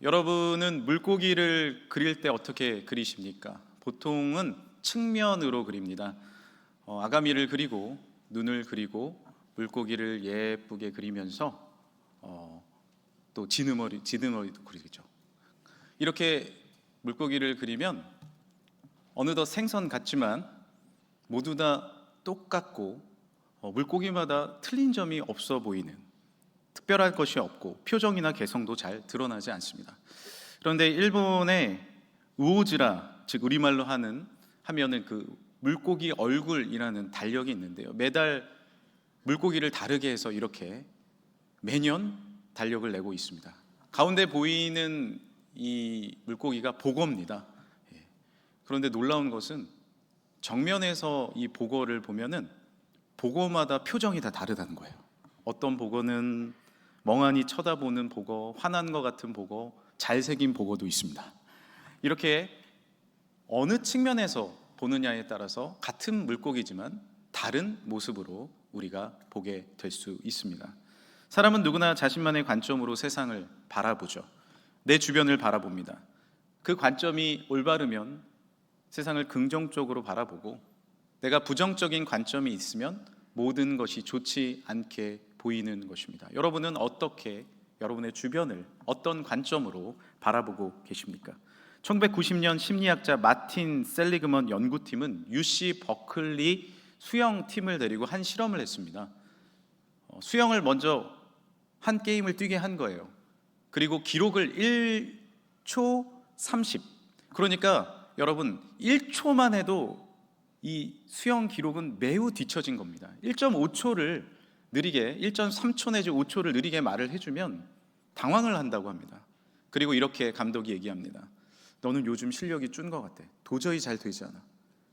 여러분은 물고기를 그릴 때 어떻게 그리십니까? 보통은 측면으로 그립니다. 아가미를 그리고 눈을 그리고 물고기를 예쁘게 그리면서 또 지느러리도 그리죠. 이렇게 물고기를 그리면 어느덧 생선 같지만 모두 다 똑같고 물고기마다 틀린 점이 없어 보이는, 특별한 것이 없고 표정이나 개성도 잘 드러나지 않습니다. 그런데 일본의 우오즈라, 즉 우리말로 하면은 그 물고기 얼굴이라는 달력이 있는데요. 매달 물고기를 다르게 해서 이렇게 매년 달력을 내고 있습니다. 가운데 보이는 이 물고기가 보거입니다. 그런데 놀라운 것은 정면에서 이 보거를 보면은 보거마다 표정이 다 다르다는 거예요. 어떤 보거는 멍하니 쳐다보는 보거, 화난 것 같은 보거, 잘생긴 보거도 있습니다. 이렇게 어느 측면에서 보느냐에 따라서 같은 물고기지만 다른 모습으로 우리가 보게 될 수 있습니다. 사람은 누구나 자신만의 관점으로 세상을 바라보죠. 내 주변을 바라봅니다. 그 관점이 올바르면 세상을 긍정적으로 바라보고, 내가 부정적인 관점이 있으면 모든 것이 좋지 않게 보이는 것입니다. 여러분은 어떻게 여러분의 주변을 어떤 관점으로 바라보고 계십니까? 1990년 심리학자 마틴 셀리그먼 연구팀은 UC 버클리 수영팀을 데리고 한 실험을 했습니다. 수영을 먼저 한 게임을 뛰게 한 거예요. 그리고 기록을 1초 30, 그러니까 여러분 1초만 해도 이 수영 기록은 매우 뒤처진 겁니다. 1.5초를 느리게, 1.3초 내지 5초를 느리게 말을 해주면 당황을 한다고 합니다. 그리고 이렇게 감독이 얘기합니다. 너는 요즘 실력이 준 것 같아. 도저히 잘 되지 않아.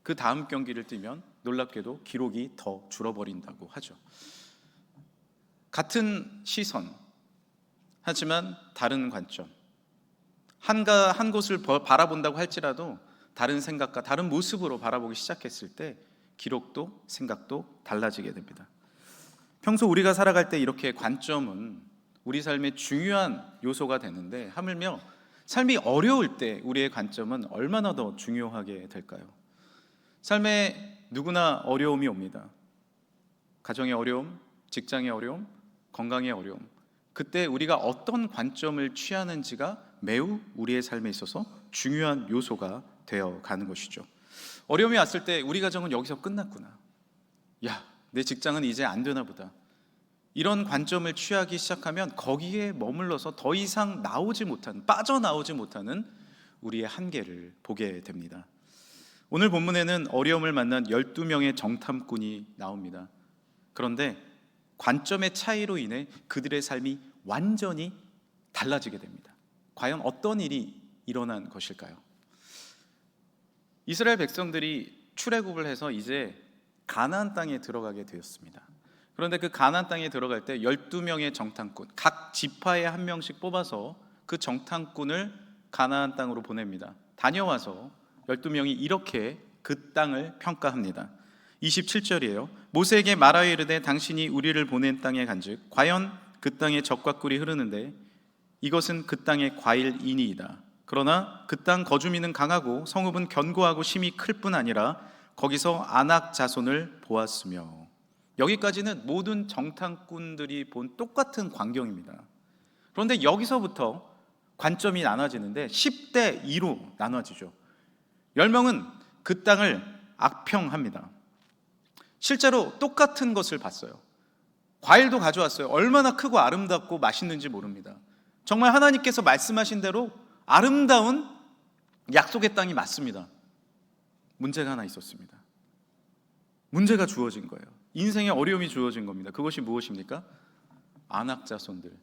그 다음 경기를 뛰면 놀랍게도 기록이 더 줄어버린다고 하죠. 같은 시선, 하지만 다른 관점. 한 곳을 바라본다고 할지라도 다른 생각과 다른 모습으로 바라보기 시작했을 때 기록도 생각도 달라지게 됩니다. 평소 우리가 살아갈 때 이렇게 관점은 우리 삶의 중요한 요소가 되는데, 하물며 삶이 어려울 때 우리의 관점은 얼마나 더 중요하게 될까요? 삶에 누구나 어려움이 옵니다. 가정의 어려움, 직장의 어려움, 건강의 어려움. 그때 우리가 어떤 관점을 취하는지가 매우 우리의 삶에 있어서 중요한 요소가 되어 가는 것이죠. 어려움이 왔을 때 우리 가정은 여기서 끝났구나. 야, 내 직장은 이제 안 되나 보다. 이런 관점을 취하기 시작하면 거기에 머물러서 더 이상 빠져나오지 못하는 우리의 한계를 보게 됩니다. 오늘 본문에는 어려움을 만난 12명의 정탐꾼이 나옵니다. 그런데 관점의 차이로 인해 그들의 삶이 완전히 달라지게 됩니다. 과연 어떤 일이 일어난 것일까요? 이스라엘 백성들이 출애굽을 해서 이제 가나안 땅에 들어가게 되었습니다. 그런데 그 가나안 땅에 들어갈 때 12명의 정탐꾼, 각 지파에 한 명씩 뽑아서 그 정탐꾼을 가나안 땅으로 보냅니다. 다녀와서 12명이 이렇게 그 땅을 평가합니다. 27절이에요. 모세에게 말하여 이르되 당신이 우리를 보낸 땅에 간즉 과연 그 땅에 젖과 꿀이 흐르는데 이것은 그 땅의 과일이니이다. 그러나 그 땅 거주민은 강하고 성읍은 견고하고 심히 클 뿐 아니라 거기서 아낙 자손을 보았으며. 여기까지는 모든 정탐꾼들이 본 똑같은 광경입니다. 그런데 여기서부터 관점이 나눠지는데 10대 2로 나눠지죠. 10명은 그 땅을 악평합니다. 실제로 똑같은 것을 봤어요. 과일도 가져왔어요. 얼마나 크고 아름답고 맛있는지 모릅니다. 정말 하나님께서 말씀하신 대로 아름다운 약속의 땅이 맞습니다. 문제가 하나 있었습니다. 문제가 주어진 거예요. 인생의 어려움이 주어진 겁니다. 그것이 무엇입니까? 아낙 자손들,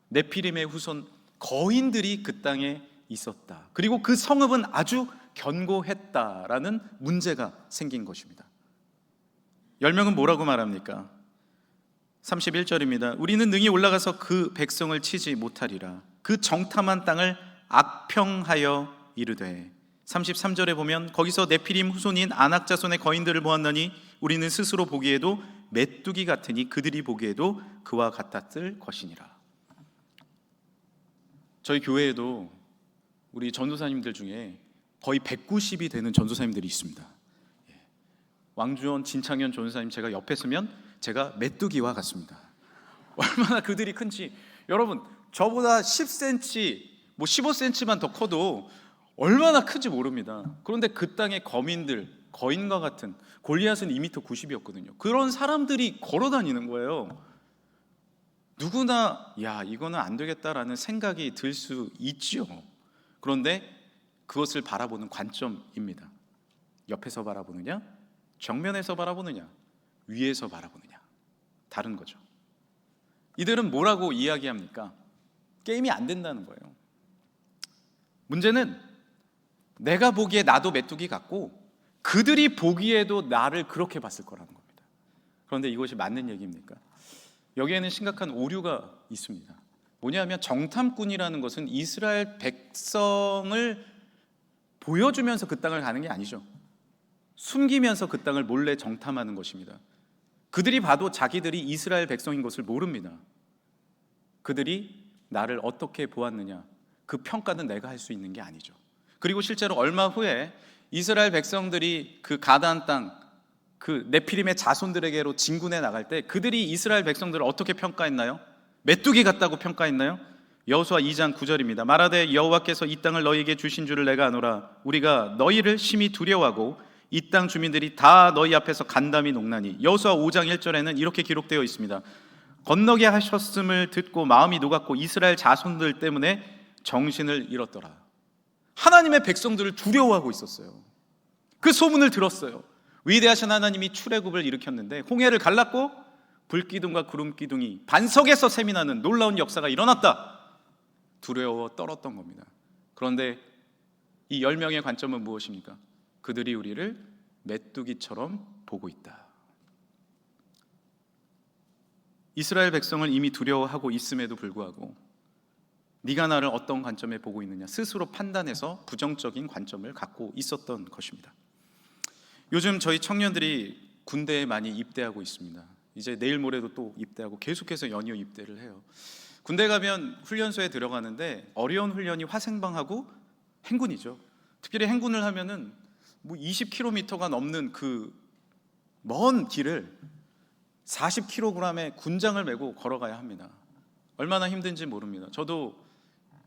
네피림의 후손 거인들이 그 땅에 있었다. 그리고 그 성읍은 아주 견고했다라는 문제가 생긴 것입니다. 10명은 뭐라고 말합니까? 31절입니다. 우리는 능히 올라가서 그 백성을 치지 못하리라. 그 정탐한 땅을 악평하여 이르되. 33절에 보면 거기서 네피림 후손인 아낙 자손의 거인들을 보았나니 우리는 스스로 보기에도 메뚜기 같으니 그들이 보기에도 그와 같았을 것이니라. 저희 교회에도 우리 전도사님들 중에 거의 190이 되는 전도사님들이 있습니다. 왕주원, 진창현 전도사님 제가 옆에 서면 제가 메뚜기와 같습니다. 얼마나 그들이 큰지 여러분, 저보다 10cm, 뭐 15cm만 더 커도 얼마나 큰지 모릅니다. 그런데 그 땅의 거민들, 거인과 같은, 골리앗은 2m 90이었거든요. 그런 사람들이 걸어 다니는 거예요. 누구나 야, 이거는 안 되겠다라는 생각이 들 수 있죠. 그런데 그것을 바라보는 관점입니다. 옆에서 바라보느냐, 정면에서 바라보느냐, 위에서 바라보느냐, 다른 거죠. 이들은 뭐라고 이야기합니까? 게임이 안 된다는 거예요. 문제는 내가 보기에 나도 메뚜기 같고 그들이 보기에도 나를 그렇게 봤을 거라는 겁니다. 그런데 이것이 맞는 얘기입니까? 여기에는 심각한 오류가 있습니다. 뭐냐면 정탐꾼이라는 것은 이스라엘 백성을 보여주면서 그 땅을 가는 게 아니죠. 숨기면서 그 땅을 몰래 정탐하는 것입니다. 그들이 봐도 자기들이 이스라엘 백성인 것을 모릅니다. 그들이 나를 어떻게 보았느냐, 그 평가는 내가 할 수 있는 게 아니죠. 그리고 실제로 얼마 후에 이스라엘 백성들이 그 가나안 땅, 그 네피림의 자손들에게로 진군해 나갈 때 그들이 이스라엘 백성들을 어떻게 평가했나요? 메뚜기 같다고 평가했나요? 여호수아 2장 9절입니다. 말하되 여호와께서 이 땅을 너희에게 주신 줄을 내가 아노라. 우리가 너희를 심히 두려워하고 이 땅 주민들이 다 너희 앞에서 간담이 녹나니. 여호수아 5장 1절에는 이렇게 기록되어 있습니다. 건너게 하셨음을 듣고 마음이 녹았고 이스라엘 자손들 때문에 정신을 잃었더라. 하나님의 백성들을 두려워하고 있었어요. 그 소문을 들었어요. 위대하신 하나님이 출애굽을 일으켰는데 홍해를 갈랐고 불기둥과 구름기둥이 반석에서 샘이 나는 놀라운 역사가 일어났다. 두려워 떨었던 겁니다. 그런데 이 10명의 관점은 무엇입니까? 그들이 우리를 메뚜기처럼 보고 있다. 이스라엘 백성을 이미 두려워하고 있음에도 불구하고 네가 나를 어떤 관점에 보고 있느냐, 스스로 판단해서 부정적인 관점을 갖고 있었던 것입니다. 요즘 저희 청년들이 군대에 많이 입대하고 있습니다. 이제 내일 모레도 또 입대하고 계속해서 연이어 입대를 해요. 군대 가면 훈련소에 들어가는데 어려운 훈련이 화생방하고 행군이죠. 특별히 행군을 하면은 뭐 20km가 넘는 그 먼 길을 40kg의 군장을 메고 걸어가야 합니다. 얼마나 힘든지 모릅니다. 저도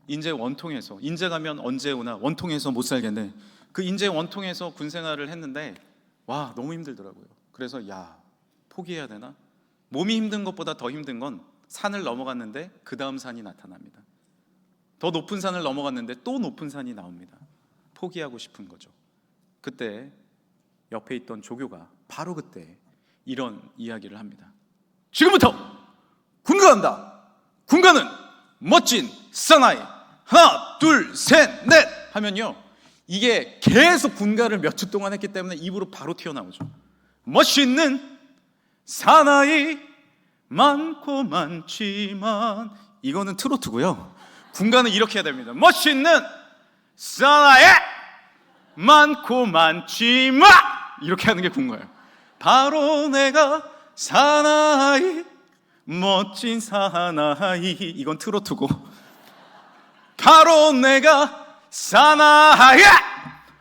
인제 원통에서, 인제 가면 언제 오나 원통에서 못 살겠네. 그 인제 원통에서 군 생활을 했는데 와, 너무 힘들더라고요. 그래서 야, 포기해야 되나? 몸이 힘든 것보다 더 힘든 건 산을 넘어갔는데 그 다음 산이 나타납니다. 더 높은 산을 넘어갔는데 또 높은 산이 나옵니다. 포기하고 싶은 거죠. 그때 옆에 있던 조교가 바로 그때 이런 이야기를 합니다. 지금부터 군가한다. 군가는 멋진 사나이. 하나, 둘, 셋, 넷 하면요, 이게 계속 군가를 몇 주 동안 했기 때문에 입으로 바로 튀어나오죠. 멋있는 사나이 많고 많지만, 이거는 트로트고요. 군가는 이렇게 해야 됩니다. 멋있는 사나이 많고 많지만, 이렇게 하는 게 군가예요. 바로 내가 사나이, 멋진 사나이, 이건 트로트고, 바로 내가 사나이,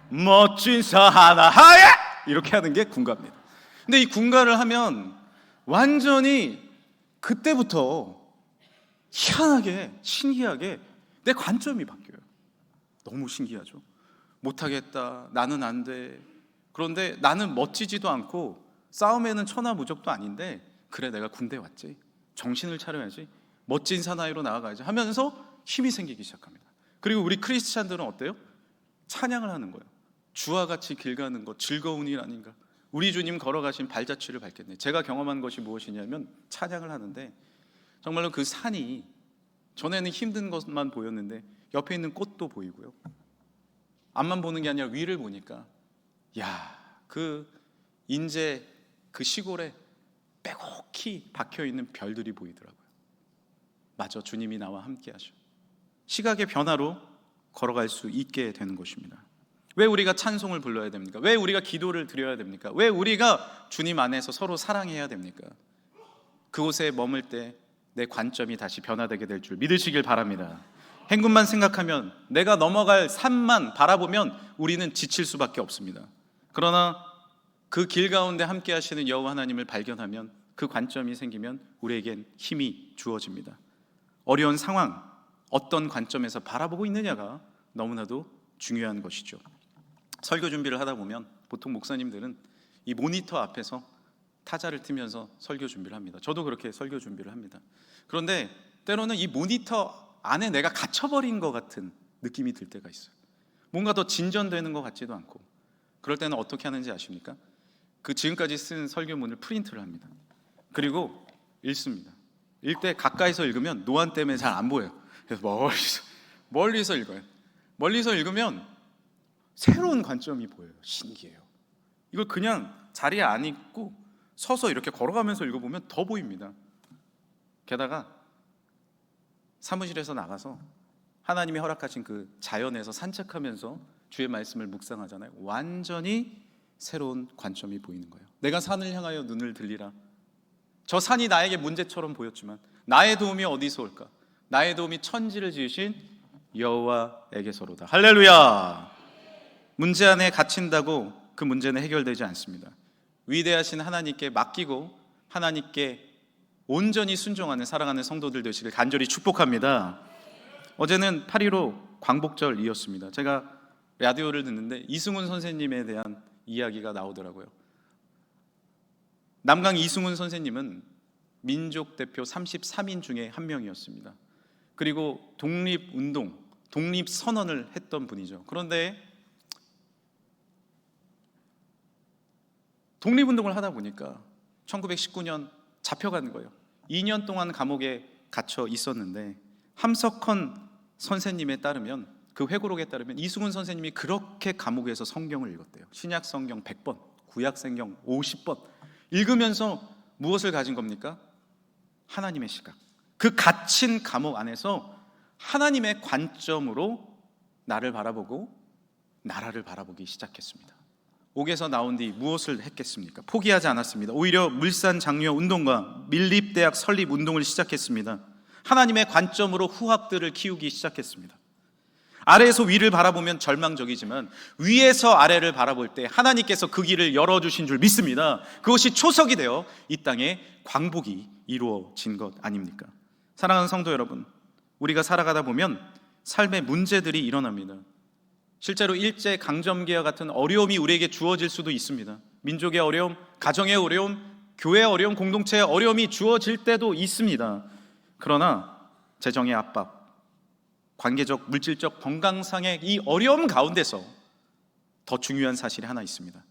멋진 사나이, 이렇게 하는 게 군가입니다. 근데 이 군가를 하면 완전히 그때부터 희한하게, 신기하게 내 관점이 바뀌어요. 너무 신기하죠. 못하겠다, 나는 안 돼. 그런데 나는 멋지지도 않고 싸움에는 천하무적도 아닌데, 그래 내가 군대 왔지, 정신을 차려야지, 멋진 사나이로 나아가야지 하면서 힘이 생기기 시작합니다. 그리고 우리 크리스찬들은 어때요? 찬양을 하는 거예요. 주와 같이 길 가는 것 즐거운 일 아닌가. 우리 주님 걸어가신 발자취를 밟겠네. 제가 경험한 것이 무엇이냐면 찬양을 하는데 정말로 그 산이, 전에는 힘든 것만 보였는데 옆에 있는 꽃도 보이고요, 앞만 보는 게 아니라 위를 보니까 야, 그 인제 그 시골에 빼곡히 박혀있는 별들이 보이더라고요. 맞아, 주님이 나와 함께 하셔. 시각의 변화로 걸어갈 수 있게 되는 것입니다. 왜 우리가 찬송을 불러야 됩니까? 왜 우리가 기도를 드려야 됩니까? 왜 우리가 주님 안에서 서로 사랑해야 됩니까? 그곳에 머물 때 내 관점이 다시 변화되게 될 줄 믿으시길 바랍니다. 행군만 생각하면, 내가 넘어갈 산만 바라보면 우리는 지칠 수밖에 없습니다. 그러나 그 길 가운데 함께 하시는 여호와 하나님을 발견하면, 그 관점이 생기면 우리에겐 힘이 주어집니다. 어려운 상황, 어떤 관점에서 바라보고 있느냐가 너무나도 중요한 것이죠. 설교 준비를 하다 보면 보통 목사님들은 이 모니터 앞에서 타자를 틀면서 설교 준비를 합니다. 저도 그렇게 설교 준비를 합니다. 그런데 때로는 이 모니터 안에 내가 갇혀버린 것 같은 느낌이 들 때가 있어요. 뭔가 더 진전되는 것 같지도 않고. 그럴 때는 어떻게 하는지 아십니까? 그 지금까지 쓴 설교문을 프린트를 합니다. 그리고 읽습니다. 읽 때 가까이서 읽으면 노안 때문에 잘 안 보여요. 그래서 멀리서 읽어요. 멀리서 읽으면 새로운 관점이 보여요. 신기해요. 이걸 그냥 자리에 안 읽고 서서 이렇게 걸어가면서 읽어보면 더 보입니다. 게다가 사무실에서 나가서 하나님이 허락하신 그 자연에서 산책하면서 주의 말씀을 묵상하잖아요. 완전히 새로운 관점이 보이는 거예요. 내가 산을 향하여 눈을 들리라. 저 산이 나에게 문제처럼 보였지만 나의 도움이 어디서 올까? 나의 도움이 천지를 지으신 여호와에게서로다. 할렐루야. 문제 안에 갇힌다고 그 문제는 해결되지 않습니다. 위대하신 하나님께 맡기고 하나님께 온전히 순종하는 사랑하는 성도들 되시길 간절히 축복합니다. 어제는 8.15 광복절이었습니다. 제가 라디오를 듣는데 이승훈 선생님에 대한 이야기가 나오더라고요. 남강 이승훈 선생님은 민족 대표 33인 중에 한 명이었습니다. 그리고 독립운동, 독립선언을 했던 분이죠. 그런데 독립운동을 하다 보니까 1919년 잡혀간 거예요. 2년 동안 감옥에 갇혀 있었는데 함석헌 선생님에 따르면, 그 회고록에 따르면 이승훈 선생님이 그렇게 감옥에서 성경을 읽었대요. 신약 성경 100번, 구약 성경 50번 읽으면서 무엇을 가진 겁니까? 하나님의 시각. 그 갇힌 감옥 안에서 하나님의 관점으로 나를 바라보고 나라를 바라보기 시작했습니다. 옥에서 나온 뒤 무엇을 했겠습니까? 포기하지 않았습니다. 오히려 물산 장려 운동과 밀립대학 설립 운동을 시작했습니다. 하나님의 관점으로 후학들을 키우기 시작했습니다. 아래에서 위를 바라보면 절망적이지만 위에서 아래를 바라볼 때 하나님께서 그 길을 열어주신 줄 믿습니다. 그것이 초석이 되어 이 땅에 광복이 이루어진 것 아닙니까? 사랑하는 성도 여러분, 우리가 살아가다 보면 삶의 문제들이 일어납니다. 실제로 일제강점기와 같은 어려움이 우리에게 주어질 수도 있습니다. 민족의 어려움, 가정의 어려움, 교회의 어려움, 공동체의 어려움이 주어질 때도 있습니다. 그러나 재정의 압박, 관계적, 물질적, 건강상의 이 어려움 가운데서 더 중요한 사실이 하나 있습니다.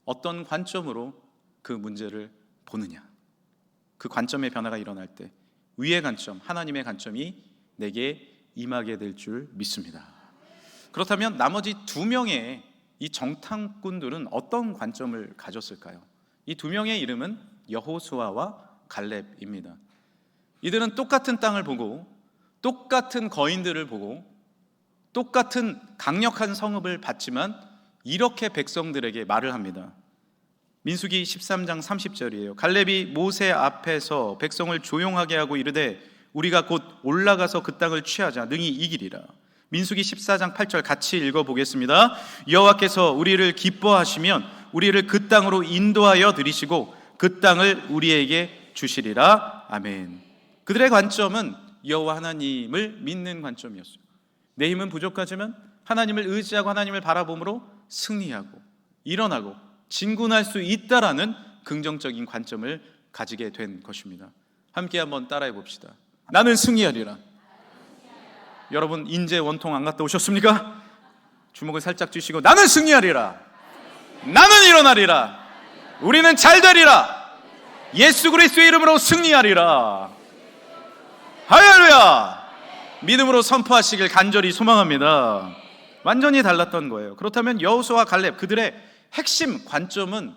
어떤 관점으로 그 문제를 보느냐. 그 관점의 변화가 일어날 때 위의 관점, 하나님의 관점이 내게 임하게 될 줄 믿습니다. 그렇다면 나머지 두 명의 이 정탐꾼들은 어떤 관점을 가졌을까요? 이 두 명의 이름은 여호수아와 갈렙입니다. 이들은 똑같은 땅을 보고 똑같은 거인들을 보고 똑같은 강력한 성읍을 봤지만 이렇게 백성들에게 말을 합니다. 민수기 13장 30절이에요. 갈렙이 모세 앞에서 백성을 조용하게 하고 이르되 우리가 곧 올라가서 그 땅을 취하자 능히 이기리라. 민수기 14장 8절 같이 읽어보겠습니다. 여호와께서 우리를 기뻐하시면 우리를 그 땅으로 인도하여 들이시고 그 땅을 우리에게 주시리라. 아멘. 그들의 관점은 여호와 하나님을 믿는 관점이었어요. 내 힘은 부족하지만 하나님을 의지하고 하나님을 바라봄으로 승리하고 일어나고 진군할 수 있다라는 긍정적인 관점을 가지게 된 것입니다. 함께 한번 따라해 봅시다. 나는 승리하리라. 여러분 인제 원통 안 갔다 오셨습니까? 주먹을 살짝 쥐시고 나는 승리하리라. 나는 일어나리라. 우리는 잘 되리라. 예수 그리스도의 이름으로 승리하리라. 할렐루야. 믿음으로 선포하시길 간절히 소망합니다. 완전히 달랐던 거예요. 그렇다면 여호수아와 갈렙, 그들의 핵심 관점은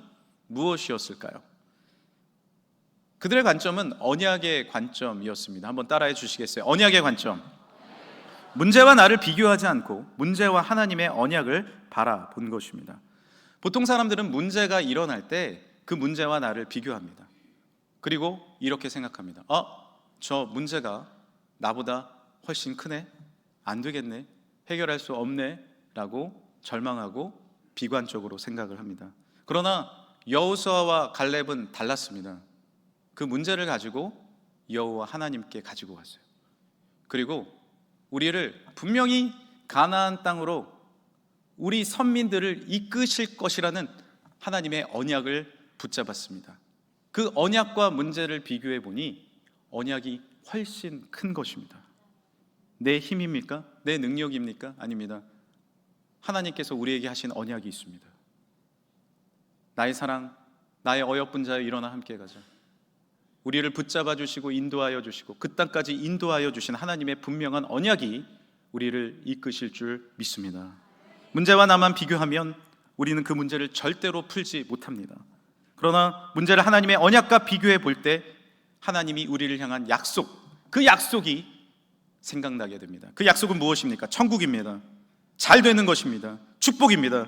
무엇이었을까요? 그들의 관점은 언약의 관점이었습니다. 한번 따라해 주시겠어요? 언약의 관점. 문제와 나를 비교하지 않고 문제와 하나님의 언약을 바라본 것입니다. 보통 사람들은 문제가 일어날 때 그 문제와 나를 비교합니다. 그리고 이렇게 생각합니다. 저 문제가 나보다 훨씬 크네? 안 되겠네, 해결할 수 없네 라고 절망하고 비관적으로 생각을 합니다. 그러나 여호수아와 갈렙은 달랐습니다. 그 문제를 가지고 여호와 하나님께 가지고 갔어요. 그리고 우리를 분명히 가나안 땅으로 우리 선민들을 이끄실 것이라는 하나님의 언약을 붙잡았습니다. 그 언약과 문제를 비교해 보니 언약이 훨씬 큰 것입니다. 내 힘입니까? 내 능력입니까? 아닙니다. 하나님께서 우리에게 하신 언약이 있습니다. 나의 사랑, 나의 어여쁜 자여 일어나 함께 가자. 우리를 붙잡아 주시고 인도하여 주시고 그 땅까지 인도하여 주신 하나님의 분명한 언약이 우리를 이끄실 줄 믿습니다. 문제와 나만 비교하면 우리는 그 문제를 절대로 풀지 못합니다. 그러나 문제를 하나님의 언약과 비교해 볼 때 하나님이 우리를 향한 약속, 그 약속이 생각나게 됩니다. 그 약속은 무엇입니까? 천국입니다. 잘 되는 것입니다. 축복입니다.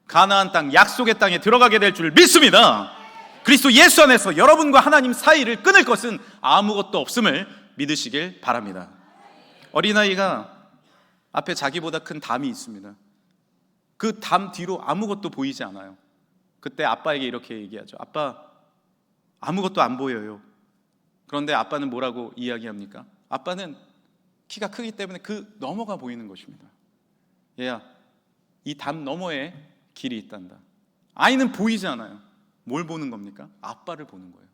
가나안 땅, 약속의 땅에 들어가게 될 줄 믿습니다. 그리스도 예수 안에서 여러분과 하나님 사이를 끊을 것은 아무것도 없음을 믿으시길 바랍니다. 어린아이가 앞에 자기보다 큰 담이 있습니다. 그 담 뒤로 아무것도 보이지 않아요. 그때 아빠에게 이렇게 얘기하죠. 아빠, 아무것도 안 보여요. 그런데 아빠는 뭐라고 이야기합니까? 아빠는 키가 크기 때문에 그 너머가 보이는 것입니다. 얘야, 이 담 너머에 길이 있단다. 아이는 보이지 않아요. 뭘 보는 겁니까? 아빠를 보는 거예요.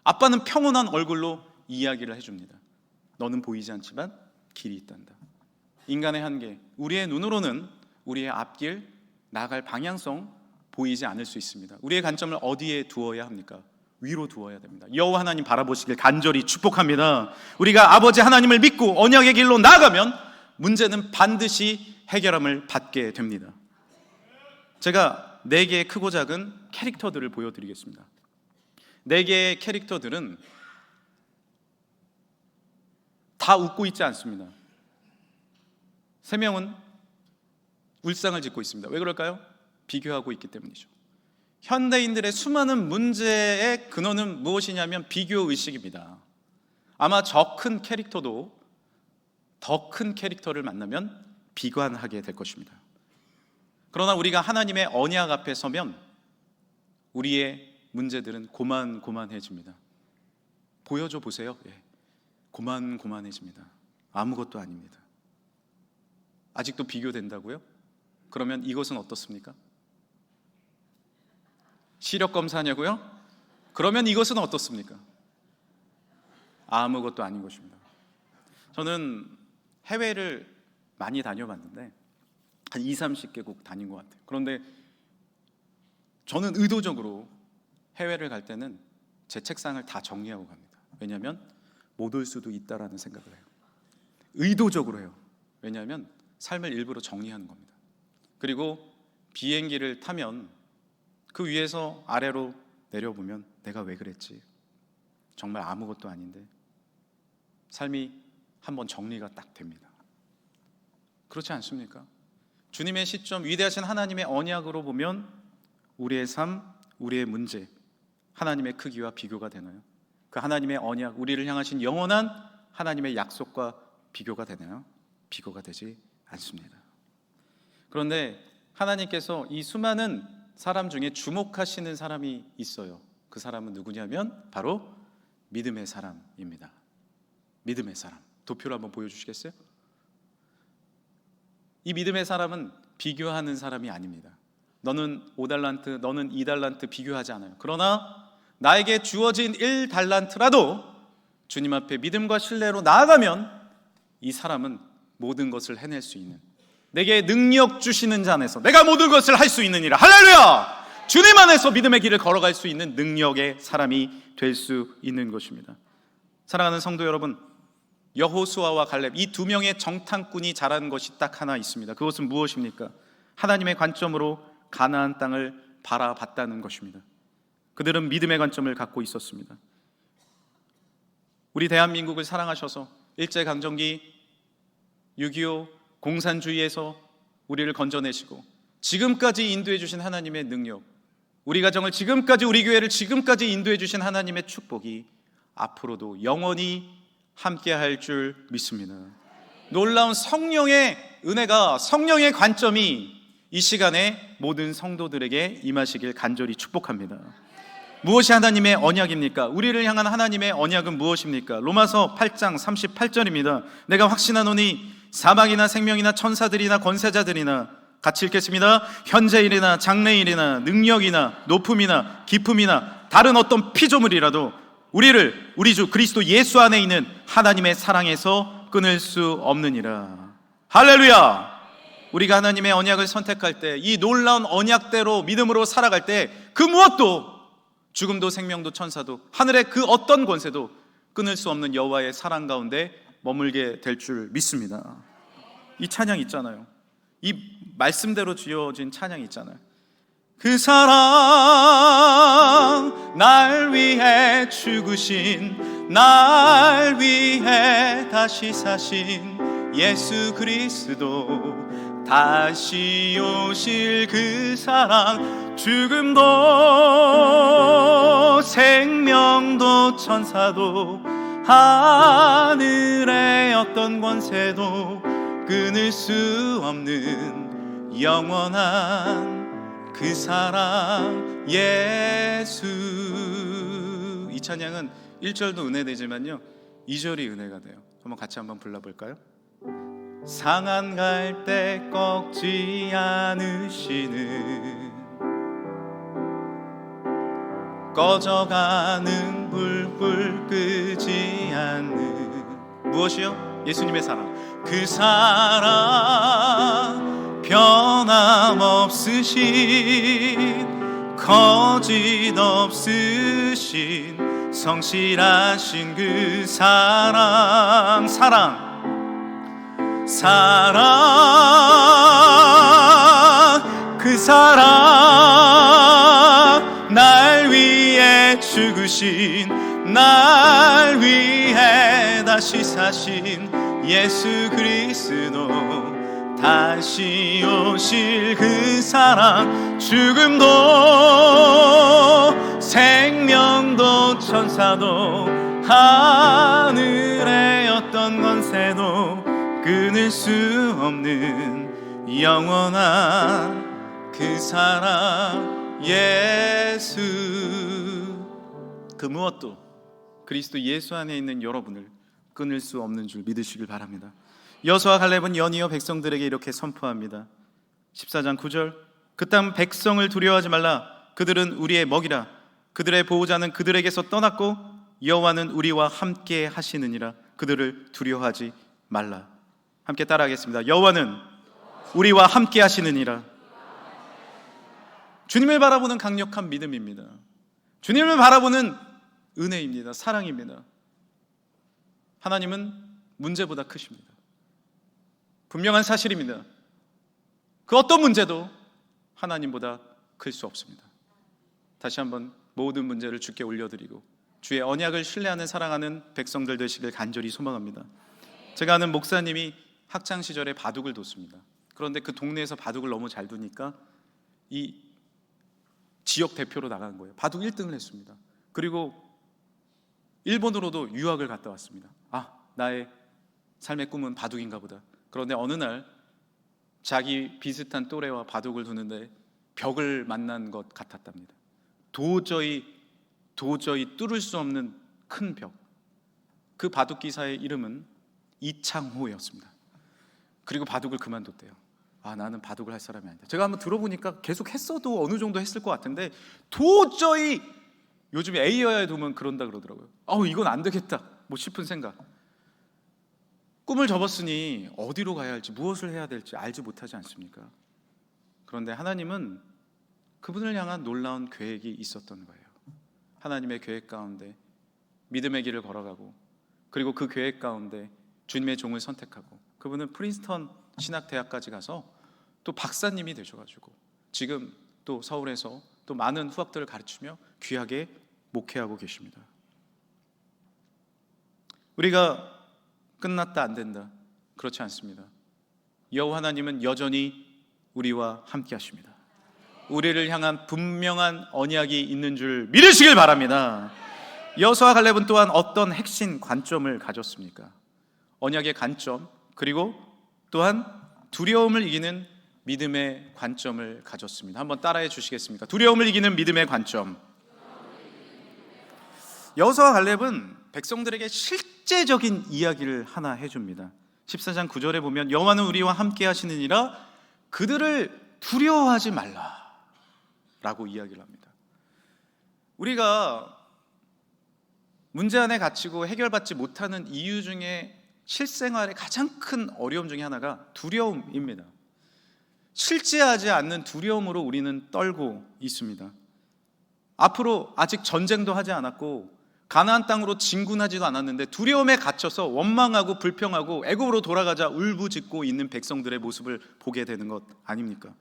아빠는 평온한 얼굴로 이야기를 해줍니다. 너는 보이지 않지만 길이 있단다. 인간의 한계, 우리의 눈으로는 우리의 앞길, 나아갈 방향성 보이지 않을 수 있습니다. 우리의 관점을 어디에 두어야 합니까? 위로 두어야 됩니다. 여호와 하나님 바라보시길 간절히 축복합니다. 우리가 아버지 하나님을 믿고 언약의 길로 나아가면 문제는 반드시 해결함을 받게 됩니다. 제가 4개의 크고 작은 캐릭터들을 보여드리겠습니다. 4개의 캐릭터들은 다 웃고 있지 않습니다. 3명은 울상을 짓고 있습니다. 왜 그럴까요? 비교하고 있기 때문이죠. 현대인들의 수많은 문제의 근원은 무엇이냐면 비교의식입니다. 아마 저 큰 캐릭터도 더 큰 캐릭터를 만나면 비관하게 될 것입니다. 그러나 우리가 하나님의 언약 앞에 서면 우리의 문제들은 고만고만해집니다. 보여줘 보세요. 예. 고만고만해집니다. 아무것도 아닙니다. 아직도 비교된다고요? 그러면 이것은 어떻습니까? 시력 검사냐고요? 그러면 이것은 어떻습니까? 아무것도 아닌 것입니다. 저는 해외를 많이 다녀봤는데 한 20-30개국 다닌 것 같아요. 그런데 저는 의도적으로 해외를 갈 때는 제 책상을 다 정리하고 갑니다. 왜냐하면 못 올 수도 있다라는 생각을 해요. 의도적으로 해요. 왜냐하면 삶을 일부러 정리하는 겁니다. 그리고 비행기를 타면 그 위에서 아래로 내려보면 내가 왜 그랬지? 정말 아무것도 아닌데 삶이 한번 정리가 딱 됩니다. 그렇지 않습니까? 주님의 시점, 위대하신 하나님의 언약으로 보면 우리의 삶, 우리의 문제, 하나님의 크기와 비교가 되나요? 그 하나님의 언약, 우리를 향하신 영원한 하나님의 약속과 비교가 되나요? 비교가 되지 않습니다. 그런데 하나님께서 이 수많은 사람 중에 주목하시는 사람이 있어요. 그 사람은 누구냐면 바로 믿음의 사람입니다. 믿음의 사람. 도표를 한번 보여주시겠어요? 이 믿음의 사람은 비교하는 사람이 아닙니다. 너는 5달란트, 너는 2달란트 비교하지 않아요. 그러나 나에게 주어진 1달란트라도 주님 앞에 믿음과 신뢰로 나아가면 이 사람은 모든 것을 해낼 수 있는, 내게 능력 주시는 자 안에서 내가 모든 것을 할 수 있느니라. 할렐루야! 주님 안에서 믿음의 길을 걸어갈 수 있는 능력의 사람이 될 수 있는 것입니다. 사랑하는 성도 여러분, 여호수아와 갈렙, 이 2명의 정탐꾼이 잘한 것이 딱 하나 있습니다. 그것은 무엇입니까? 하나님의 관점으로 가나안 땅을 바라봤다는 것입니다. 그들은 믿음의 관점을 갖고 있었습니다. 우리 대한민국을 사랑하셔서 일제강점기, 6.25 공산주의에서 우리를 건져내시고 지금까지 인도해 주신 하나님의 능력, 우리 가정을 지금까지, 우리 교회를 지금까지 인도해 주신 하나님의 축복이 앞으로도 영원히 함께 할 줄 믿습니다. 놀라운 성령의 은혜가, 성령의 관점이 이 시간에 모든 성도들에게 임하시길 간절히 축복합니다. 무엇이 하나님의 언약입니까? 우리를 향한 하나님의 언약은 무엇입니까? 로마서 8장 38절입니다. 내가 확신하노니 사망이나 생명이나 천사들이나 권세자들이나, 같이 읽겠습니다. 현재일이나 장래일이나 능력이나 높음이나 깊음이나 다른 어떤 피조물이라도 우리를 우리 주 그리스도 예수 안에 있는 하나님의 사랑에서 끊을 수 없느니라. 할렐루야! 우리가 하나님의 언약을 선택할 때, 이 놀라운 언약대로 믿음으로 살아갈 때 그 무엇도, 죽음도 생명도 천사도 하늘의 그 어떤 권세도 끊을 수 없는 여호와의 사랑 가운데 머물게 될 줄 믿습니다. 이 찬양 있잖아요. 이 말씀대로 지어진 찬양 있잖아요. 그 사랑 날 위해 죽으신, 날 위해 다시 사신 예수 그리스도, 다시 오실 그 사랑, 죽음도 생명도 천사도 하늘의 어떤 권세도 끊을 수 없는 영원한 그 사랑 예수. 이 찬양은 1절도 은혜되지만요 2절이 은혜가 돼요. 같이 한번 불러볼까요? 상한 갈 때 꺾지 않으시는, 꺼져가는 불불 끄지 않는 무엇이요? 예수님의 사랑. 그 사랑 변함없으신, 거짓 없으신, 성실하신 그 사랑. 그 사랑 날 위해 죽으신, 날 위해 다시 사신 예수 그리스도, 다시 오실 그 사랑, 죽음도 생명도 천사도 하늘의 어떤 권세도 끊을 수 없는 영원한 그 사랑 예수. 그 무엇도 그리스도 예수 안에 있는 여러분을 끊을 수 없는 줄 믿으시길 바랍니다. 여호수아와 갈렙은 연이어 백성들에게 이렇게 선포합니다. 14장 9절, 그 땅 백성을 두려워하지 말라. 그들은 우리의 먹이라. 그들의 보호자는 그들에게서 떠났고 여호와는 우리와 함께 하시느니라. 그들을 두려워하지 말라. 함께 따라하겠습니다. 여호와는 우리와 함께 하시느니라. 주님을 바라보는 강력한 믿음입니다. 주님을 바라보는 은혜입니다. 사랑입니다. 하나님은 문제보다 크십니다. 분명한 사실입니다. 그 어떤 문제도 하나님보다 클 수 없습니다. 다시 한번 모든 문제를 주께 올려드리고 주의 언약을 신뢰하는 사랑하는 백성들 되시길 간절히 소망합니다. 제가 아는 목사님이 학창시절에 바둑을 뒀습니다. 그런데 그 동네에서 바둑을 너무 잘 두니까 이 지역 대표로 나간 거예요. 바둑 1등을 했습니다. 그리고 일본으로도 유학을 갔다 왔습니다. 나의 삶의 꿈은 바둑인가 보다. 그런데 어느 날 자기 비슷한 또래와 바둑을 두는데 벽을 만난 것 같았답니다. 도저히 뚫을 수 없는 큰 벽. 그 바둑 기사의 이름은 이창호였습니다. 그리고 바둑을 그만뒀대요. 나는 바둑을 할 사람이 아니다. 제가 한번 들어보니까 계속 했어도 어느 정도 했을 것 같은데 도저히, 요즘에 A여야에 두면 그런다 그러더라고요. 이건 안 되겠다 싶은 생각. 꿈을 접었으니 어디로 가야 할지, 무엇을 해야 될지 알지 못하지 않습니까? 그런데 하나님은 그분을 향한 놀라운 계획이 있었던 거예요. 하나님의 계획 가운데 믿음의 길을 걸어가고, 그리고 그 계획 가운데 주님의 종을 선택하고, 그분은 프린스턴 신학대학까지 가서 또 박사님이 되셔가지고 지금 또 서울에서 또 많은 후학들을 가르치며 귀하게 목회하고 계십니다. 우리가 끝났다, 안 된다, 그렇지 않습니다. 여호와 하나님은 여전히 우리와 함께 하십니다. 우리를 향한 분명한 언약이 있는 줄 믿으시길 바랍니다. 여호수아와 갈렙은 또한 어떤 핵심 관점을 가졌습니까? 언약의 관점, 그리고 또한 두려움을 이기는 믿음의 관점을 가졌습니다. 한번 따라해 주시겠습니까? 두려움을 이기는 믿음의 관점. 여호수아와 갈렙은 백성들에게 실제적인 이야기를 하나 해줍니다. 14장 9절에 보면 여호와는 우리와 함께 하시느니라 그들을 두려워하지 말라 라고 이야기를 합니다. 우리가 문제 안에 갇히고 해결받지 못하는 이유 중에 실생활의 가장 큰 어려움 중에 하나가 두려움입니다. 실제하지 않는 두려움으로 우리는 떨고 있습니다. 앞으로 아직 전쟁도 하지 않았고 가나안 땅으로 진군하지도 않았는데 두려움에 갇혀서 원망하고 불평하고 애굽으로 돌아가자 울부짖고 있는 백성들의 모습을 보게 되는 것 아닙니까?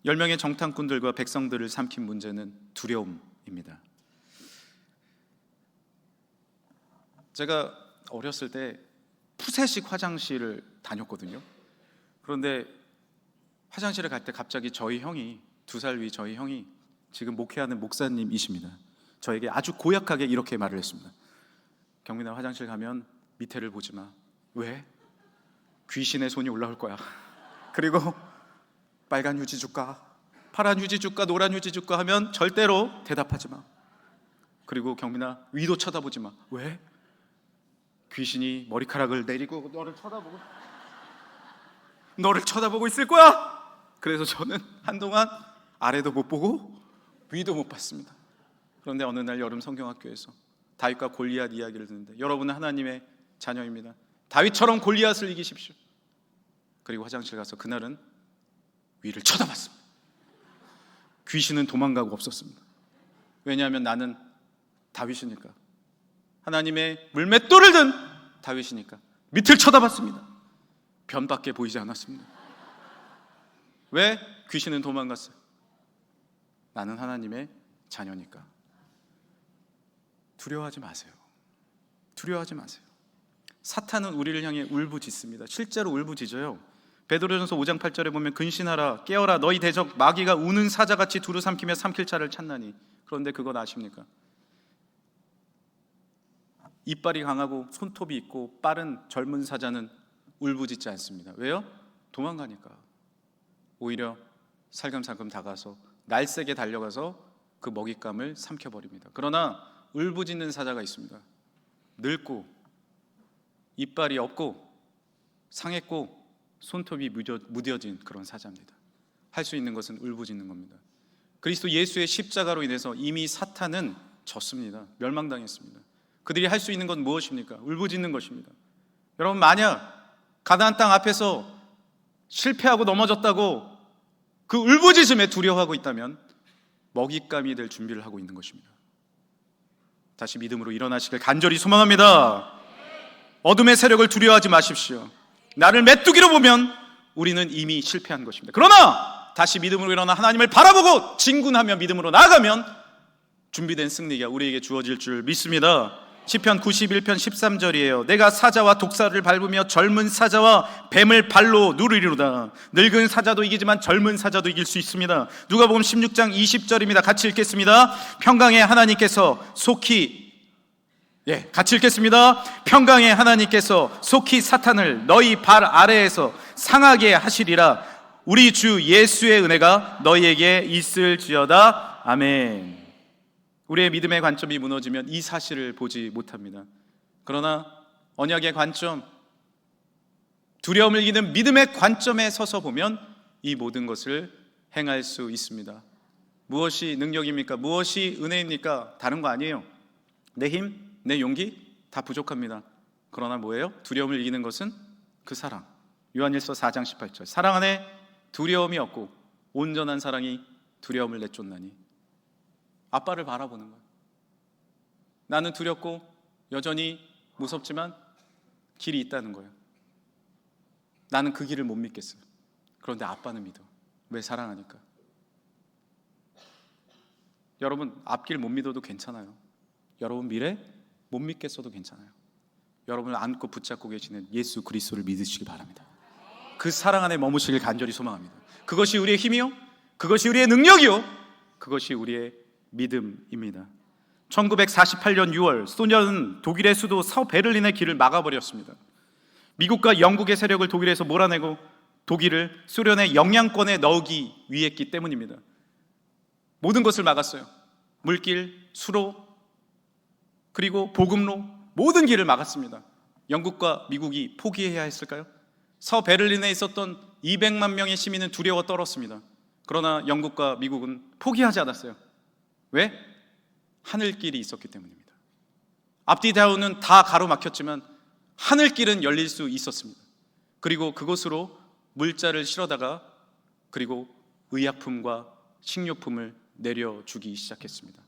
10명의 정탐꾼들과 백성들을 삼킨 문제는 두려움입니다. 제가 어렸을 때 푸세식 화장실을 다녔거든요. 그런데 화장실에 갈 때 갑자기 저희 형이, 2살 위 저희 형이 지금 목회하는 목사님이십니다. 저에게 아주 고약하게 이렇게 말을 했습니다. 경민아, 화장실 가면 밑에를 보지 마. 왜? 귀신의 손이 올라올 거야. 그리고 빨간 휴지 줄까? 파란 휴지 줄까? 노란 휴지 줄까? 하면 절대로 대답하지 마. 그리고 경민아, 위도 쳐다보지 마. 왜? 귀신이 머리카락을 내리고 너를 쳐다보고 있을 거야. 그래서 저는 한동안 아래도 못 보고 위도 못 봤습니다. 그런데 어느 날 여름 성경학교에서 다윗과 골리앗 이야기를 듣는데 여러분은 하나님의 자녀입니다. 다윗처럼 골리앗을 이기십시오. 그리고 화장실 가서 그날은 위를 쳐다봤습니다. 귀신은 도망가고 없었습니다. 왜냐하면 나는 다윗이니까, 하나님의 물맷돌을 든 다윗이니까 밑을 쳐다봤습니다. 변밖에 보이지 않았습니다. 왜? 귀신은 도망갔어요. 나는 하나님의 자녀니까. 두려워하지 마세요. 두려워하지 마세요. 사탄은 우리를 향해 울부짖습니다. 실제로 울부짖어요. 베드로전서 5장 8절에 보면 근신하라 깨어라 너희 대적 마귀가 우는 사자같이 두루 삼키며 삼킬 자를 찾나니. 그런데 그건 아십니까? 이빨이 강하고 손톱이 있고 빠른 젊은 사자는 울부짖지 않습니다. 왜요? 도망가니까. 오히려 살금살금 다가서 날쌔게 달려가서 그 먹잇감을 삼켜버립니다. 그러나 울부짖는 사자가 있습니다. 늙고 이빨이 없고 상했고 손톱이 무뎌진 그런 사자입니다. 할 수 있는 것은 울부짖는 겁니다. 그리스도 예수의 십자가로 인해서 이미 사탄은 졌습니다. 멸망당했습니다. 그들이 할 수 있는 건 무엇입니까? 울부짖는 것입니다. 여러분, 만약 가나안 땅 앞에서 실패하고 넘어졌다고 그 울부짖음에 두려워하고 있다면 먹잇감이 될 준비를 하고 있는 것입니다. 다시 믿음으로 일어나시길 간절히 소망합니다. 어둠의 세력을 두려워하지 마십시오. 나를 메뚜기로 보면 우리는 이미 실패한 것입니다. 그러나 다시 믿음으로 일어나 하나님을 바라보고 진군하며 믿음으로 나아가면 준비된 승리가 우리에게 주어질 줄 믿습니다. 시편 91편 13절이에요. 내가 사자와 독사를 밟으며 젊은 사자와 뱀을 발로 누르리로다. 늙은 사자도 이기지만 젊은 사자도 이길 수 있습니다. 누가복음 16장 20절입니다. 같이 읽겠습니다. 평강의 하나님께서 같이 읽겠습니다. 평강의 하나님께서 속히 사탄을 너희 발 아래에서 상하게 하시리라. 우리 주 예수의 은혜가 너희에게 있을지어다. 아멘. 우리의 믿음의 관점이 무너지면 이 사실을 보지 못합니다. 그러나 언약의 관점, 두려움을 이기는 믿음의 관점에 서서 보면 이 모든 것을 행할 수 있습니다. 무엇이 능력입니까? 무엇이 은혜입니까? 다른 거 아니에요. 내 힘, 내 용기 다 부족합니다. 그러나 뭐예요? 두려움을 이기는 것은 그 사랑. 요한일서 4장 18절. 사랑 안에 두려움이 없고 온전한 사랑이 두려움을 내쫓나니. 아빠를 바라보는 거예요. 나는 두렵고 여전히 무섭지만 길이 있다는 거예요. 나는 그 길을 못 믿겠어요. 그런데 아빠는 믿어. 왜? 사랑하니까. 여러분, 앞길 못 믿어도 괜찮아요. 여러분 미래 못 믿겠어도 괜찮아요. 여러분을 안고 붙잡고 계시는 예수 그리스도를 믿으시기 바랍니다. 그 사랑 안에 머무시길 간절히 소망합니다. 그것이 우리의 힘이요, 그것이 우리의 능력이요, 그것이 우리의 믿음입니다. 1948년 6월 소련은 독일의 수도 서베를린의 길을 막아버렸습니다. 미국과 영국의 세력을 독일에서 몰아내고 독일을 소련의 영향권에 넣기 위했기 때문입니다. 모든 것을 막았어요. 물길, 수로, 그리고 보급로, 모든 길을 막았습니다. 영국과 미국이 포기해야 했을까요? 서베를린에 있었던 200만 명의 시민은 두려워 떨었습니다. 그러나 영국과 미국은 포기하지 않았어요. 왜? 하늘길이 있었기 때문입니다. 앞뒤 좌우는 다 가로막혔지만 하늘길은 열릴 수 있었습니다. 그리고 그곳으로 물자를 실어다가 그리고 의약품과 식료품을 내려주기 시작했습니다.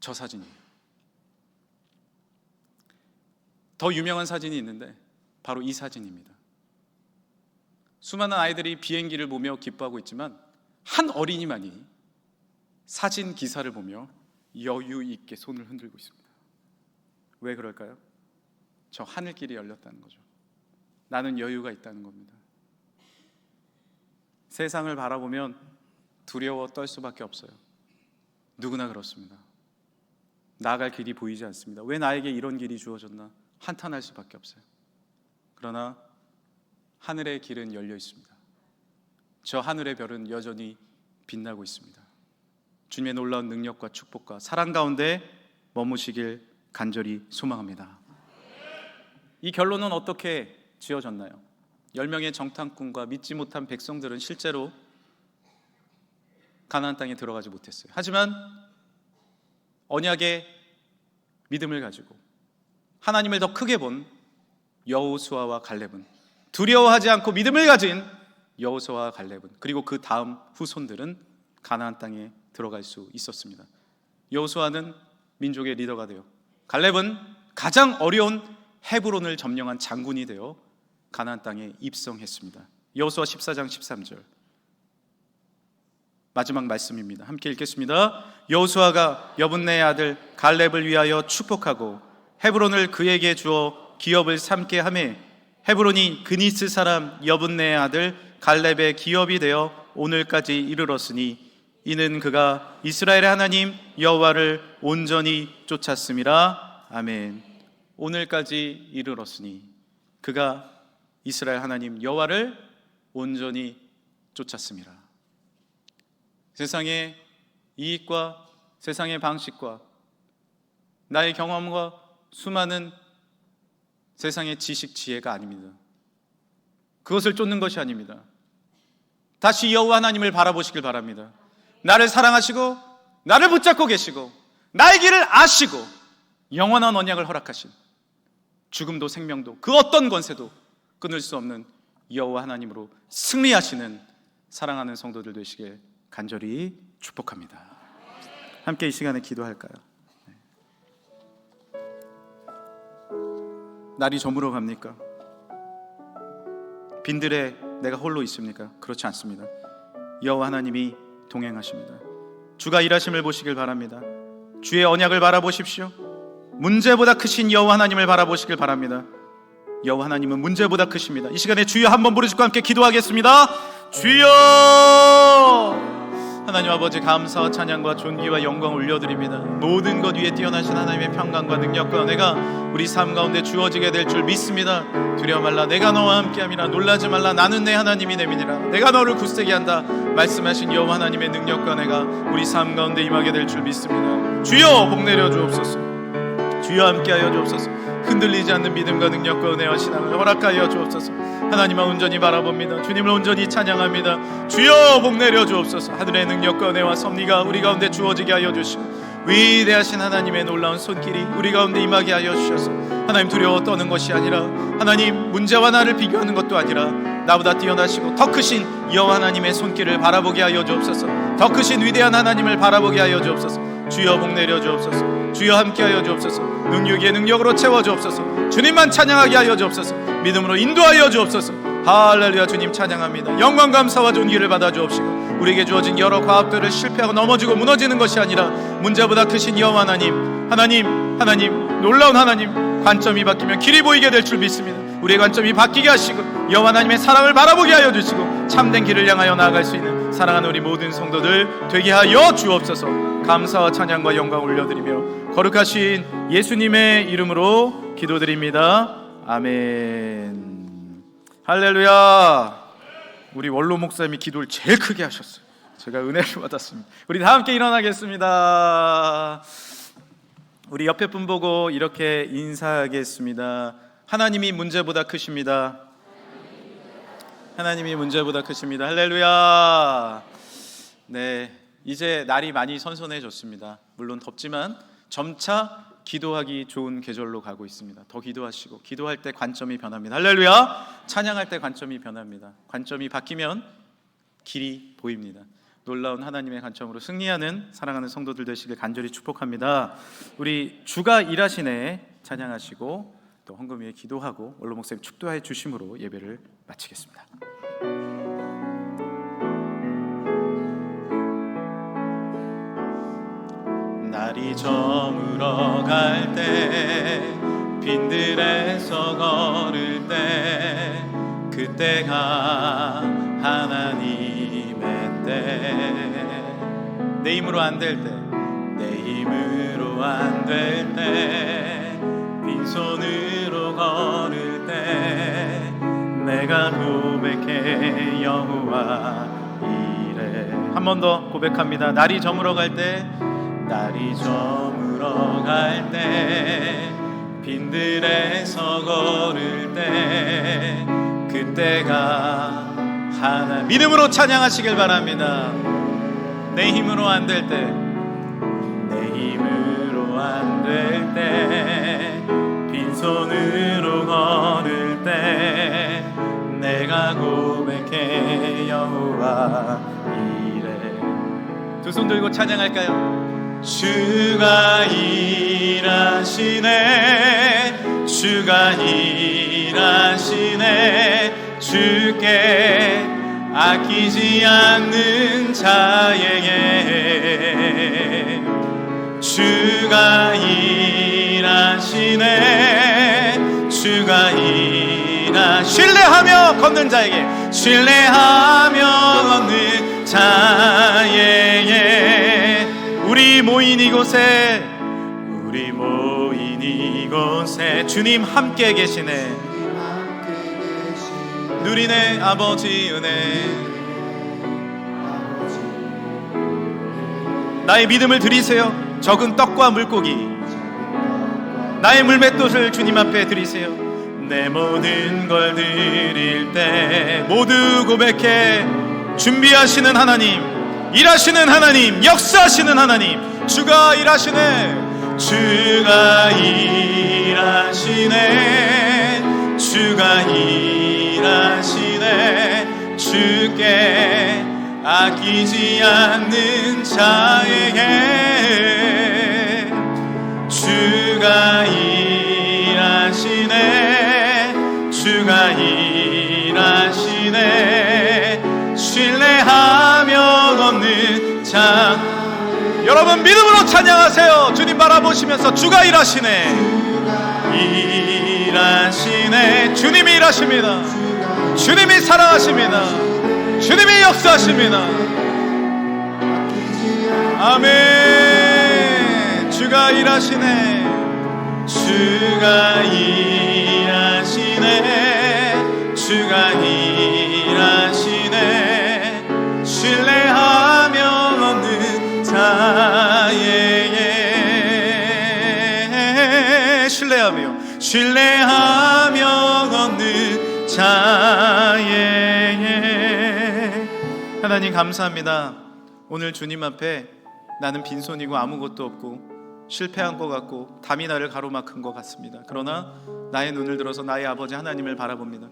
저 사진이에요. 더 유명한 사진이 있는데 바로 이 사진입니다. 수많은 아이들이 비행기를 보며 기뻐하고 있지만 한 어린이만이 사진 기사를 보며 여유 있게 손을 흔들고 있습니다. 왜 그럴까요? 저 하늘길이 열렸다는 거죠. 나는 여유가 있다는 겁니다. 세상을 바라보면 두려워 떨 수밖에 없어요. 누구나 그렇습니다. 나아갈 길이 보이지 않습니다. 왜 나에게 이런 길이 주어졌나 한탄할 수밖에 없어요. 그러나 하늘의 길은 열려 있습니다. 저 하늘의 별은 여전히 빛나고 있습니다. 주님의 놀라운 능력과 축복과 사랑 가운데 머무시길 간절히 소망합니다. 이 결론은 어떻게 지어졌나요? 10명의 정탐꾼과 믿지 못한 백성들은 실제로 가나안 땅에 들어가지 못했어요. 하지만 언약의 믿음을 가지고 하나님을 더 크게 본 여호수아와 갈렙은, 두려워하지 않고 믿음을 가진 여호수아와 갈렙은, 그리고 그 다음 후손들은 가나안 땅에 들어갈 수 있었습니다. 여호수아는 민족의 리더가 되어, 갈렙은 가장 어려운 헤브론을 점령한 장군이 되어 가나안 땅에 입성했습니다. 여호수아 14장 13절 마지막 말씀입니다. 함께 읽겠습니다. 여호수아가 여분네의 아들 갈렙을 위하여 축복하고 헤브론을 그에게 주어 기업을 삼게 하매 헤브론이 그니스 사람 여분네의 아들 갈렙의 기업이 되어 오늘까지 이르렀으니 이는 그가 이스라엘의 하나님 여호와를 온전히 쫓았음이라. 아멘. 오늘까지 이르렀으니 그가 이스라엘 하나님 여호와를 온전히 쫓았음이라. 세상의 이익과 세상의 방식과 나의 경험과 수많은 세상의 지식 지혜가 아닙니다. 그것을 쫓는 것이 아닙니다. 다시 여호와 하나님을 바라보시길 바랍니다. 나를 사랑하시고 나를 붙잡고 계시고 나의 길을 아시고 영원한 언약을 허락하신, 죽음도 생명도 그 어떤 권세도 끊을 수 없는 여호와 하나님으로 승리하시는 사랑하는 성도들 되시길 간절히 축복합니다. 함께 이 시간에 기도할까요? 날이 저물어 갑니까? 빈들에 내가 홀로 있습니까? 그렇지 않습니다. 여호와 하나님이 동행하십니다. 주가 일하심을 보시길 바랍니다. 주의 언약을 바라보십시오. 문제보다 크신 여호와 하나님을 바라보시길 바랍니다. 여호와 하나님은 문제보다 크십니다. 이 시간에 주여 한번 부르시고 함께 기도하겠습니다. 주여! 하나님 아버지, 감사와 찬양과 존귀와 영광을 올려드립니다. 모든 것 위에 뛰어나신 하나님의 평강과 능력과 은혜가 우리 삶 가운데 주어지게 될 줄 믿습니다. 두려워 말라, 내가 너와 함께함이라. 놀라지 말라, 나는 내 하나님이 됨이니라. 내가 너를 굳세게 한다 말씀하신 여호와 하나님의 능력과 은혜가 우리 삶 가운데 임하게 될 줄 믿습니다. 주여, 복 내려 주옵소서. 주여, 함께하여 주옵소서. 흔들리지 않는 믿음과 능력과 은혜와 신앙을 허락하여 주옵소서. 하나님을 온전히 바라봅니다. 주님을 온전히 찬양합니다. 주여, 복 내려 주옵소서. 하늘의 능력과 은혜와 섭리가 우리 가운데 주어지게 하여 주시고 위대하신 하나님의 놀라운 손길이 우리 가운데 임하게 하여 주셔서 하나님 두려워 떠는 것이 아니라, 하나님 문제와 나를 비교하는 것도 아니라 나보다 뛰어나시고 더 크신 여호와 하나님의 손길을 바라보게 하여 주옵소서. 더 크신 위대한 하나님을 바라보게 하여 주옵소서. 주여, 복 내려 주옵소서. 주여, 함께하여 주옵소서. 능력의 능력으로 채워 주옵소서. 주님만 찬양하게 하여 주옵소서. 믿음으로 인도하여 주옵소서. 할렐루야. 주님 찬양합니다. 영광 감사와 존귀를 받아 주옵시고 우리에게 주어진 여러 과업들을 실패하고 넘어지고 무너지는 것이 아니라 문제보다 크신 여호와 하나님, 하나님 놀라운 하나님, 관점이 바뀌면 길이 보이게 될 줄 믿습니다. 우리의 관점이 바뀌게 하시고 여호와 하나님의 사랑을 바라보게 하여 주시고 참된 길을 향하여 나아갈 수 있는 사랑하는 우리 모든 성도들 되게 하여 주옵소서. 감사와 찬양과 영광 올려드리며 거룩하신 예수님의 이름으로 기도드립니다. 아멘. 할렐루야. 우리 원로 목사님이 기도를 제일 크게 하셨어요. 제가 은혜를 받았습니다. 우리 다 함께 일어나겠습니다. 우리 옆에 분 보고 이렇게 인사하겠습니다. 하나님이 문제보다 크십니다. 하나님이 문제보다 크십니다. 할렐루야. 네, 이제 날이 많이 선선해졌습니다. 물론 덥지만 점차 기도하기 좋은 계절로 가고 있습니다. 더 기도하시고 기도할 때 관점이 변합니다. 할렐루야. 찬양할 때 관점이 변합니다. 관점이 바뀌면 길이 보입니다. 놀라운 하나님의 관점으로 승리하는 사랑하는 성도들 되시길 간절히 축복합니다. 우리 주가 일하시네 찬양하시고 또 헌금 위에 기도하고 원로 목사님 축도해 주심으로 예배를 마치겠습니다. 날이 저물어 갈 때 빈들에서 걸을 때 그때가 하나님의 때 내 힘으로 안 될 때 내 힘으로 안 될 때 빈손으로 걸을 때 내가 고백해 여호와 이래. 한 번 더 고백합니다. 날이 저물어 갈 때 날이 저물어 갈 때 빈들에서 걸을 때 그때가 하나. 믿음으로 찬양하시길 바랍니다. 내 힘으로 안 될 때 내 힘으로 안 될 때 빈손으로 걸을 때 내가 고백해 여호와 이래. 두 손 들고 찬양할까요? 주가 일하시네 주가 일하시네 주께 아끼지 않는 자에게 주가 일하시네 주가 신뢰하며 걷는 자에게 신뢰하며 걷는 자에게 우리 모인 이곳에 주님 함께 계시네. 누리네 아버지 은혜. 나의 믿음을 드리세요. 적은 떡과 물고기 나의 물맷돌을 주님 앞에 드리세요. 내 모든 걸 드릴 때 모두 고백해. 준비하시는 하나님, 일하시는 하나님, 역사하시는 하나님, 주가 일하시네 주가 일하시네 주가 일하시네 주께 아끼지 않는 자에게 주가 일하시네 주가 일하시네 신뢰하며 걷는 자. 여러분 믿음으로 찬양하세요. 주님 바라보시면서 주가 일하시네 일하시네. 주님이 일하십니다. 주님이 사랑하십니다. 주님이 역사하십니다. 아멘. 주가 일하시네 주가 일하시네 주가 일하시네 신뢰하며 걷는 자에게 신뢰하며 걷는 자에게. 하나님 감사합니다. 오늘 주님 앞에 나는 빈손이고 아무것도 없고 실패한 것 같고 담이 나를 가로막은 것 같습니다. 그러나 나의 눈을 들어서 나의 아버지 하나님을 바라봅니다.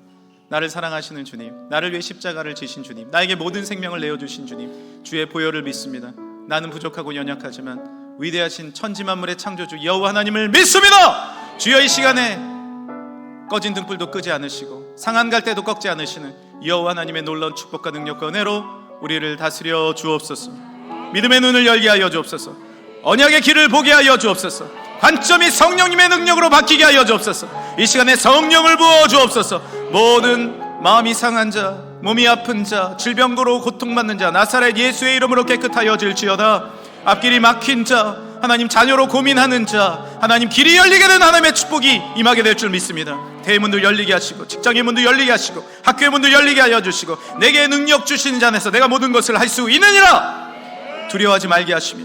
나를 사랑하시는 주님, 나를 위해 십자가를 지신 주님, 나에게 모든 생명을 내어주신 주님, 주의 보혈을 믿습니다. 나는 부족하고 연약하지만 위대하신 천지만물의 창조주 여호와 하나님을 믿습니다. 주여 이 시간에 꺼진 등불도 끄지 않으시고 상한 갈 때도 꺾지 않으시는 여호와 하나님의 놀라운 축복과 능력과 은혜로 우리를 다스려 주옵소서. 믿음의 눈을 열게 하여 주옵소서. 언약의 길을 보게 하여 주옵소서. 관점이 성령님의 능력으로 바뀌게 하여 주옵소서. 이 시간에 성령을 부어 주옵소서. 모든 마음이 상한 자, 몸이 아픈 자, 질병으로 고통받는 자, 나사렛 예수의 이름으로 깨끗하여질지어다. 앞길이 막힌 자, 하나님 자녀로 고민하는 자, 하나님 길이 열리게 된 하나님의 축복이 임하게 될 줄 믿습니다. 대문도 열리게 하시고, 직장의 문도 열리게 하시고, 학교의 문도 열리게 하여 주시고, 내게 능력 주시는 자 안에서 내가 모든 것을 할 수 있느니라. 두려워하지 말게 하시며,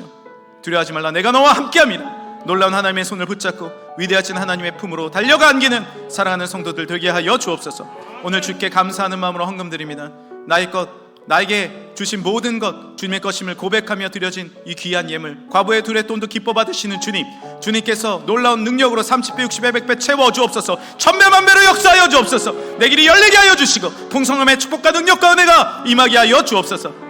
두려워하지 말라, 내가 너와 함께합니다. 놀라운 하나님의 손을 붙잡고 위대하신 하나님의 품으로 달려가 안기는 사랑하는 성도들 되게 하여 주옵소서. 오늘 주께 감사하는 마음으로 헌금드립니다. 나의 것, 나에게 주신 모든 것 주님의 것임을 고백하며 드려진 이 귀한 예물, 과부의 둘의 돈도 기뻐 받으시는 주님, 주님께서 놀라운 능력으로 30배 60배 100배 채워 주옵소서. 1000배 만배로 역사하여 주옵소서. 내 길이 열리게 하여 주시고 풍성함의 축복과 능력과 은혜가 임하게 하여 주옵소서.